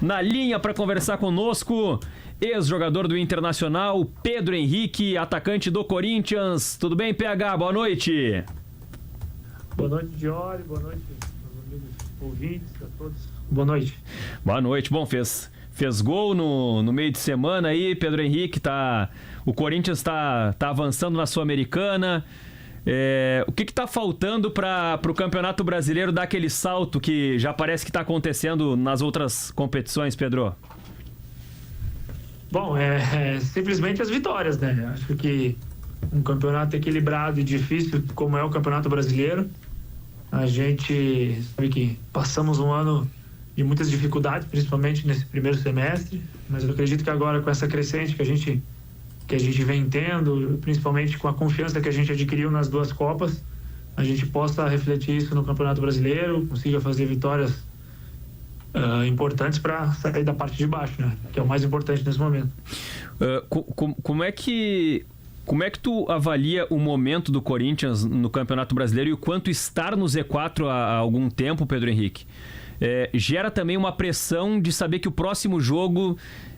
Na linha para conversar conosco, ex-jogador do Internacional, Pedro Henrique, atacante do Corinthians. Tudo bem, PH? Boa noite. Boa noite, Diori. Boa noite, meus amigos ouvintes, a todos. Boa noite. Boa noite. Bom, fez gol no meio de semana aí, Pedro Henrique. O Corinthians tá avançando na Sul-Americana. O que está faltando para o Campeonato Brasileiro dar aquele salto que já parece que está acontecendo nas outras competições, Pedro? Bom, simplesmente as vitórias, né? Acho que um campeonato equilibrado e difícil como é o Campeonato Brasileiro, a gente sabe que passamos um ano de muitas dificuldades, principalmente nesse primeiro semestre, mas eu acredito que agora com essa crescente que a gente vem tendo, principalmente com a confiança que a gente adquiriu nas duas Copas, a gente possa refletir isso no Campeonato Brasileiro, consiga fazer vitórias importantes para sair da parte de baixo, né? Que é o mais importante nesse momento. Como é que tu avalia o momento do Corinthians no Campeonato Brasileiro e o quanto estar no Z4 há algum tempo, Pedro Henrique, gera também uma pressão de saber que o próximo jogo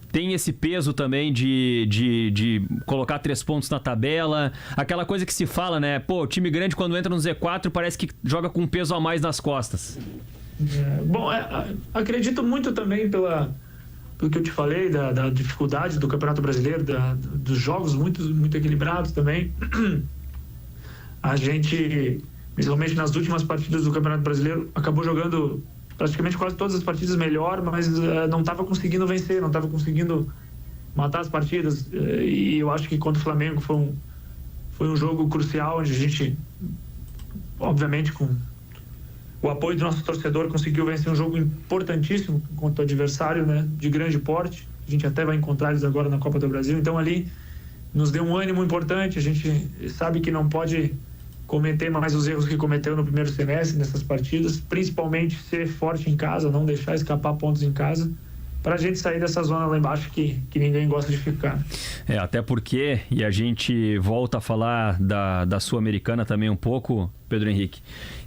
tem esse peso também de colocar 3 pontos na tabela, aquela coisa que se fala, né? Pô, time grande quando entra no Z4 parece que joga com um peso a mais nas costas. Acredito muito também pelo que eu te falei, da dificuldade do Campeonato Brasileiro, dos jogos muito, muito equilibrados também. A gente, principalmente nas últimas partidas do Campeonato Brasileiro, acabou jogando praticamente quase todas as partidas melhor, mas não estava conseguindo vencer, não estava conseguindo matar as partidas. E eu acho que contra o Flamengo foi um jogo crucial, onde a gente, obviamente, com o apoio do nosso torcedor, conseguiu vencer um jogo importantíssimo contra o adversário, né, de grande porte. A gente até vai encontrar eles agora na Copa do Brasil. Então ali nos deu um ânimo importante. A gente sabe que não pode cometer mais os erros que cometeu no primeiro semestre nessas partidas, principalmente ser forte em casa, não deixar escapar pontos em casa, para a gente sair dessa zona lá embaixo que ninguém gosta de ficar. Até porque, e a gente volta a falar da Sul-Americana também um pouco, Pedro Henrique,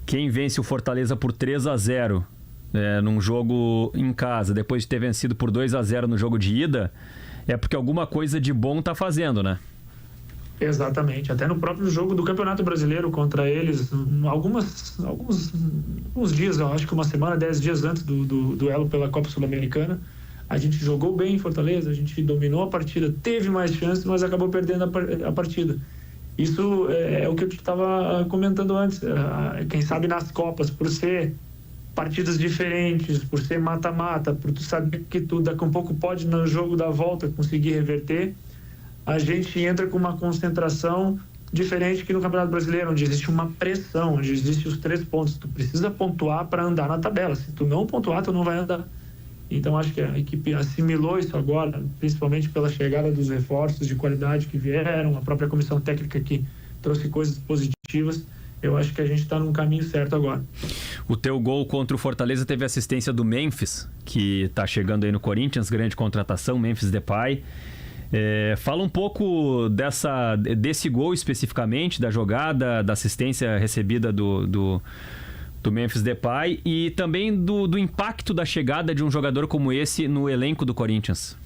quem vence o Fortaleza por 3-0 num jogo em casa, depois de ter vencido por 2-0 no jogo de ida, é porque alguma coisa de bom tá fazendo, né? Exatamente, até no próprio jogo do Campeonato Brasileiro contra eles, alguns dias, eu acho que uma semana, 10 dias antes do duelo pela Copa Sul-Americana, a gente jogou bem em Fortaleza, a gente dominou a partida, teve mais chances, mas acabou perdendo a partida. Isso é o que eu estava comentando antes, quem sabe nas Copas, por ser partidas diferentes, por ser mata-mata, por tu saber que tu daqui a um pouco pode no jogo da volta conseguir reverter, a gente entra com uma concentração diferente que no Campeonato Brasileiro, onde existe uma pressão, onde existem os 3 pontos. Tu precisa pontuar para andar na tabela. Se tu não pontuar, tu não vai andar. Então, acho que a equipe assimilou isso agora, principalmente pela chegada dos reforços de qualidade que vieram, a própria comissão técnica que trouxe coisas positivas. Eu acho que a gente está num caminho certo agora. O teu gol contra o Fortaleza teve assistência do Memphis, que está chegando aí no Corinthians, grande contratação, Memphis Depay. Fala um pouco desse gol especificamente, da jogada, da assistência recebida do Memphis Depay e também do impacto da chegada de um jogador como esse no elenco do Corinthians.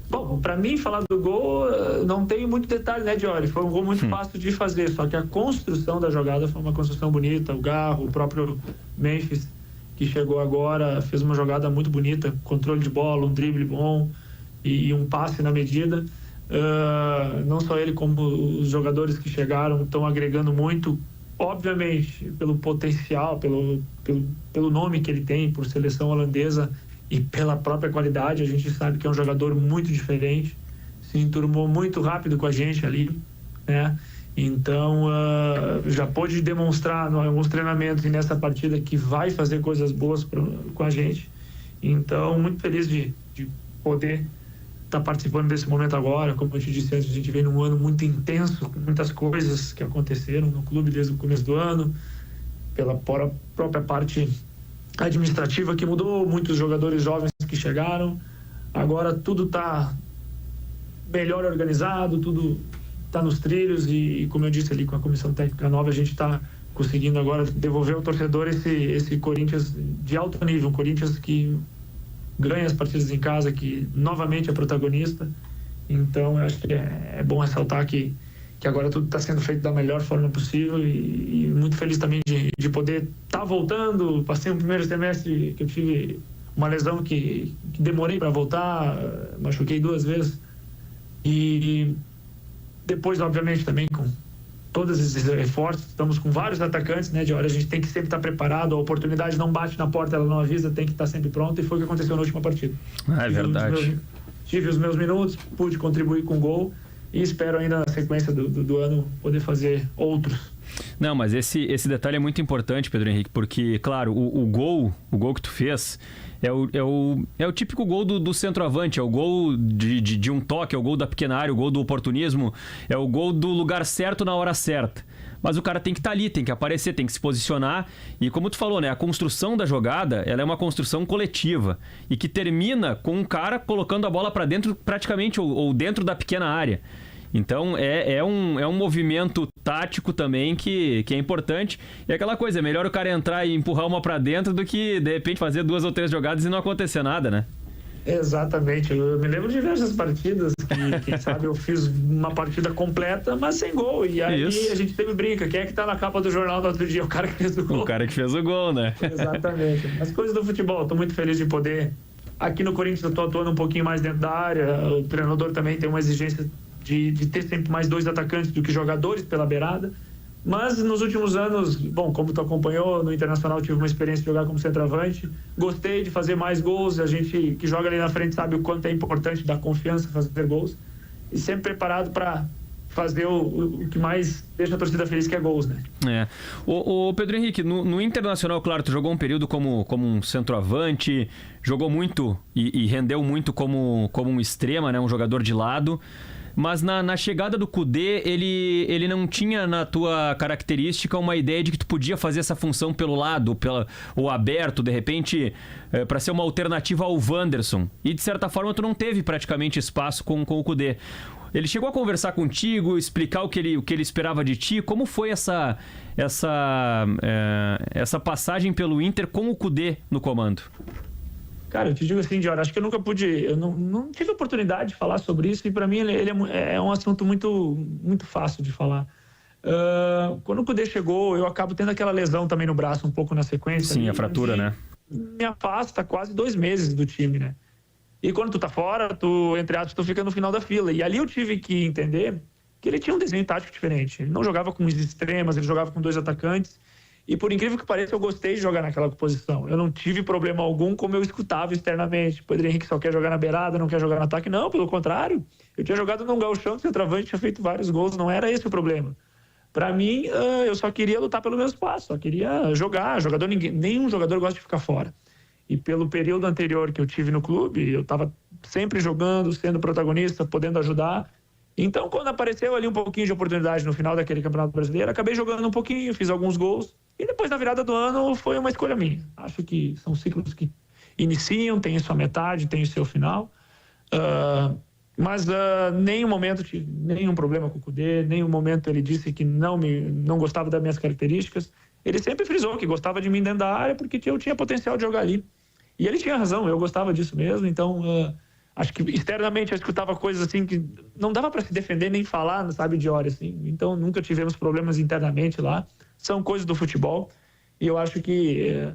Bom, para mim falar do gol não tem muito detalhe, né, Diori? Foi um gol muito fácil de fazer, só que a construção da jogada foi uma construção bonita. O Garro, o próprio Memphis, que chegou agora, fez uma jogada muito bonita, controle de bola, um drible bom e um passe na medida. Não só ele, como os jogadores que chegaram estão agregando muito, obviamente pelo potencial, pelo nome que ele tem, por seleção holandesa e pela própria qualidade. A gente sabe que é um jogador muito diferente, se enturmou muito rápido com a gente ali, né? Então já pôde demonstrar em alguns treinamentos e nessa partida que vai fazer coisas boas com a gente. Então muito feliz de poder estar participando desse momento agora. Como eu te disse antes, a gente vem num ano muito intenso, com muitas coisas que aconteceram no clube desde o começo do ano, pela própria parte administrativa que mudou, muitos jogadores jovens que chegaram. Agora tudo está melhor organizado, tudo está nos trilhos e, como eu disse ali, com a comissão técnica nova, a gente está conseguindo agora devolver ao torcedor esse Corinthians de alto nível, um Corinthians que ganha as partidas em casa, que novamente é protagonista. Então, eu acho que é bom ressaltar que agora tudo está sendo feito da melhor forma possível e muito feliz também de poder estar voltando. Passei um primeiro semestre que eu tive uma lesão que demorei para voltar, machuquei 2 vezes. E depois, obviamente, também com todos esses reforços, estamos com vários atacantes, né, de hora a gente tem que sempre estar preparado, a oportunidade não bate na porta, ela não avisa, tem que estar sempre pronto, e foi o que aconteceu na última partida. É verdade. Tive os meus minutos, pude contribuir com o gol e espero ainda na sequência do ano poder fazer outros. Não, mas esse detalhe é muito importante, Pedro Henrique, porque, claro, o gol que tu fez é o típico gol do centroavante, é o gol de um toque, é o gol da pequena área, o gol do oportunismo, é o gol do lugar certo na hora certa. Mas o cara tem que estar ali, tem que aparecer, tem que se posicionar. E como tu falou, né, a construção da jogada, ela é uma construção coletiva e que termina com um cara colocando a bola para dentro praticamente ou dentro da pequena área. Então é um movimento tático também que é importante. E aquela coisa, é melhor o cara entrar e empurrar uma para dentro do que de repente fazer 2 ou 3 jogadas e não acontecer nada, né? Exatamente, eu me lembro de diversas partidas que, quem sabe, eu fiz uma partida completa, mas sem gol, e aí a gente sempre brinca, quem é que tá na capa do jornal do outro dia? O cara que fez o gol. O cara que fez o gol, né? Exatamente, as coisas do futebol, tô muito feliz de poder, aqui no Corinthians eu tô atuando um pouquinho mais dentro da área, o treinador também tem uma exigência de ter sempre mais 2 atacantes do que jogadores pela beirada. Mas nos últimos anos, bom, como tu acompanhou, no Internacional tive uma experiência de jogar como centroavante, gostei de fazer mais gols, a gente que joga ali na frente sabe o quanto é importante dar confiança, fazer gols, e sempre preparado para fazer o que mais deixa a torcida feliz, que é gols, né? O Pedro Henrique, no Internacional, claro, tu jogou um período como um centroavante, jogou muito e rendeu muito como um extrema, né, um jogador de lado. Mas na chegada do Kudê, ele não tinha na tua característica uma ideia de que tu podia fazer essa função pelo lado, ou aberto, de repente, para ser uma alternativa ao Wanderson. E de certa forma tu não teve praticamente espaço com o Kudê. Ele chegou a conversar contigo, explicar o que ele esperava de ti? Como foi essa passagem pelo Inter com o Kudê no comando? Cara, eu te digo assim, Dior, acho que eu nunca pude, eu não tive oportunidade de falar sobre isso, e para mim ele é um assunto muito, muito fácil de falar. Quando o Kudê chegou, eu acabo tendo aquela lesão também no braço, um pouco na sequência. Sim, a fratura, né? Me afasta quase 2 meses do time, né? E quando tu tá fora, entre aspas, tu fica no final da fila. E ali eu tive que entender que ele tinha um desenho tático diferente. Ele não jogava com os extremas, ele jogava com 2 atacantes. E por incrível que pareça, eu gostei de jogar naquela posição. Eu não tive problema algum, como eu escutava externamente. O Pedro Henrique só quer jogar na beirada, não quer jogar no ataque. Não, pelo contrário. Eu tinha jogado num gauchão de centroavante, tinha feito vários gols. Não era esse o problema. Para mim, eu só queria lutar pelo meu espaço. Só queria jogar. Nenhum jogador gosta de ficar fora. E pelo período anterior que eu tive no clube, eu estava sempre jogando, sendo protagonista, podendo ajudar. Então, quando apareceu ali um pouquinho de oportunidade no final daquele Campeonato Brasileiro, acabei jogando um pouquinho, fiz alguns gols. E depois, na virada do ano, foi uma escolha minha. Acho que são ciclos que iniciam, tem sua metade, tem o seu final. Mas nenhum momento tive nenhum problema com o Kudê, nenhum momento ele disse que não gostava das minhas características. Ele sempre frisou que gostava de mim dentro da área porque eu tinha potencial de jogar ali. E ele tinha razão, eu gostava disso mesmo. Então, acho que externamente eu escutava coisas assim que não dava para se defender nem falar, sabe, de hora, assim. Então, nunca tivemos problemas internamente lá. São coisas do futebol. E eu acho que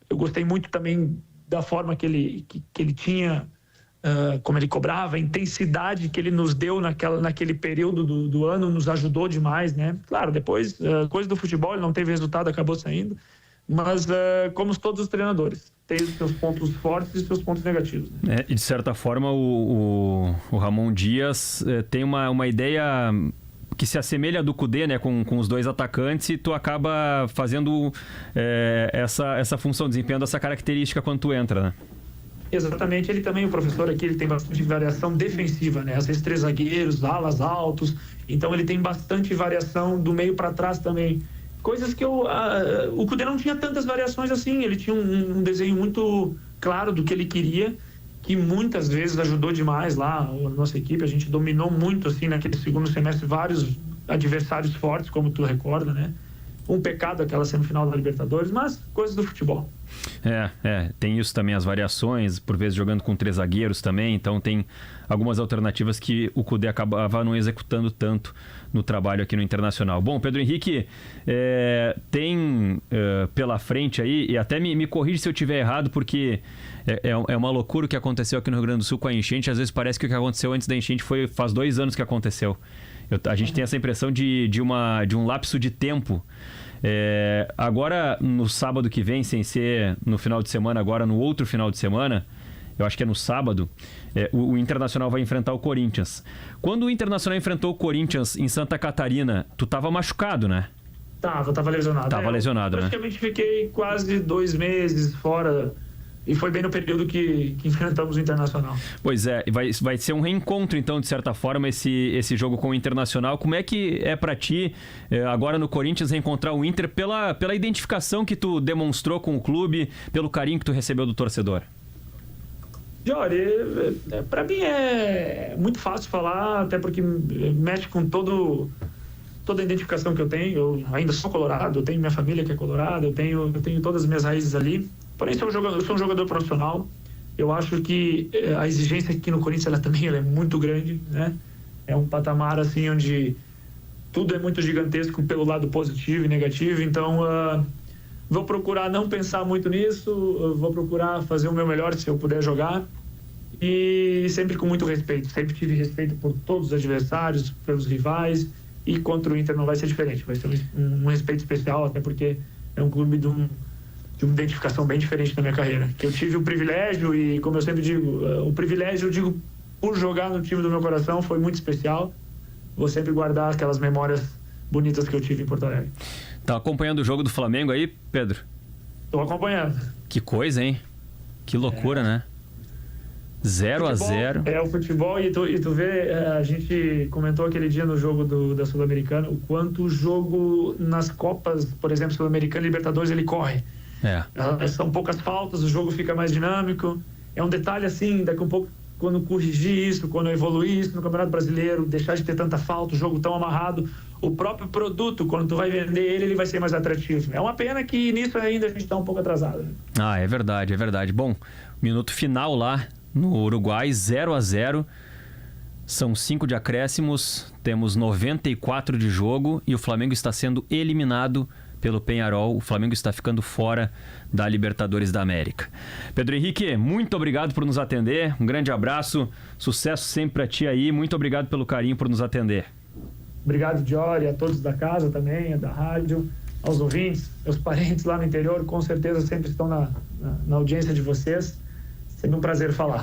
eu gostei muito também da forma que ele tinha, como ele cobrava, a intensidade que ele nos deu naquele período do ano, nos ajudou demais, né? Claro, depois, coisa do futebol, ele não teve resultado, acabou saindo. Mas, como todos os treinadores, tem os seus pontos fortes e os seus pontos negativos. Né? E de certa forma, o Ramon Dias tem uma ideia que se assemelha do Kudê, né, com os 2 atacantes, e tu acaba fazendo essa função, desempenhando essa característica quando tu entra, né? Exatamente, ele também, o professor aqui, ele tem bastante variação defensiva, né? Às vezes 3 zagueiros, alas altos, então ele tem bastante variação do meio para trás também. Coisas que o Kudê não tinha tantas variações assim, ele tinha um desenho muito claro do que ele queria, que muitas vezes ajudou demais lá a nossa equipe. A gente dominou muito assim naquele segundo semestre vários adversários fortes, como tu recorda, né? Um pecado aquela semifinal da Libertadores, mas coisas do futebol. Tem isso também, as variações, por vezes jogando com 3 zagueiros também, então tem algumas alternativas que o Kudê acabava não executando tanto no trabalho aqui no Internacional. Bom, Pedro Henrique, tem pela frente aí, e até me corrige se eu estiver errado, porque é uma loucura o que aconteceu aqui no Rio Grande do Sul com a enchente. Às vezes parece que o que aconteceu antes da enchente faz 2 anos que aconteceu. A gente tem essa impressão de um lapso de tempo. Agora, no sábado que vem, sem ser no final de semana, agora no outro final de semana, eu acho que é no sábado, o Internacional vai enfrentar o Corinthians. Quando o Internacional enfrentou o Corinthians em Santa Catarina, tu tava machucado, né? Tava lesionado. Tava lesionado, né? Praticamente fiquei quase 2 meses fora. E foi bem no período que enfrentamos o Internacional. Pois é, vai ser um reencontro, então, de certa forma, esse jogo com o Internacional. Como é que é pra ti, agora no Corinthians, reencontrar o Inter pela identificação que tu demonstrou com o clube, pelo carinho que tu recebeu do torcedor? Jorge, pra mim é muito fácil falar, até porque mexe com toda a identificação que eu tenho. Eu ainda sou colorado, eu tenho minha família que é colorada, eu tenho todas as minhas raízes ali. Porém, eu sou um jogador profissional. Eu acho que a exigência aqui no Corinthians ela é muito grande, né? É um patamar assim onde tudo é muito gigantesco pelo lado positivo e negativo. Então, vou procurar não pensar muito nisso. Vou procurar fazer o meu melhor se eu puder jogar. E sempre com muito respeito. Sempre tive respeito por todos os adversários, pelos rivais. E contra o Inter não vai ser diferente. Vai ser um respeito especial, até porque é um clube de uma identificação bem diferente na minha carreira. Que eu tive o privilégio, e como eu sempre digo, o privilégio, eu digo, por jogar no time do meu coração, foi muito especial. Vou sempre guardar aquelas memórias bonitas que eu tive em Porto Alegre. Tá acompanhando o jogo do Flamengo aí, Pedro? Tô acompanhando. Que coisa, hein? Que loucura, né? 0-0. O futebol, e tu vê, a gente comentou aquele dia no jogo da Sul-Americana, o quanto o jogo nas Copas, por exemplo, Sul-Americana e Libertadores, ele corre. São poucas faltas, o jogo fica mais dinâmico. É um detalhe assim, daqui a um pouco, quando corrigir isso, quando evoluir isso no Campeonato Brasileiro, deixar de ter tanta falta, o jogo tão amarrado, o próprio produto, quando tu vai vender ele vai ser mais atrativo. É uma pena que nisso ainda a gente está um pouco atrasado. É verdade, é verdade. Bom, minuto final lá no Uruguai, 0-0. São 5 de acréscimos, temos 94 de jogo e o Flamengo está sendo eliminado pelo Peñarol. O Flamengo está ficando fora da Libertadores da América. Pedro Henrique, muito obrigado por nos atender. Um grande abraço. Sucesso sempre para ti aí. Muito obrigado pelo carinho por nos atender. Obrigado, Diori, a todos da casa também, da rádio, aos ouvintes, meus parentes lá no interior, com certeza sempre estão na audiência de vocês. Sempre um prazer falar.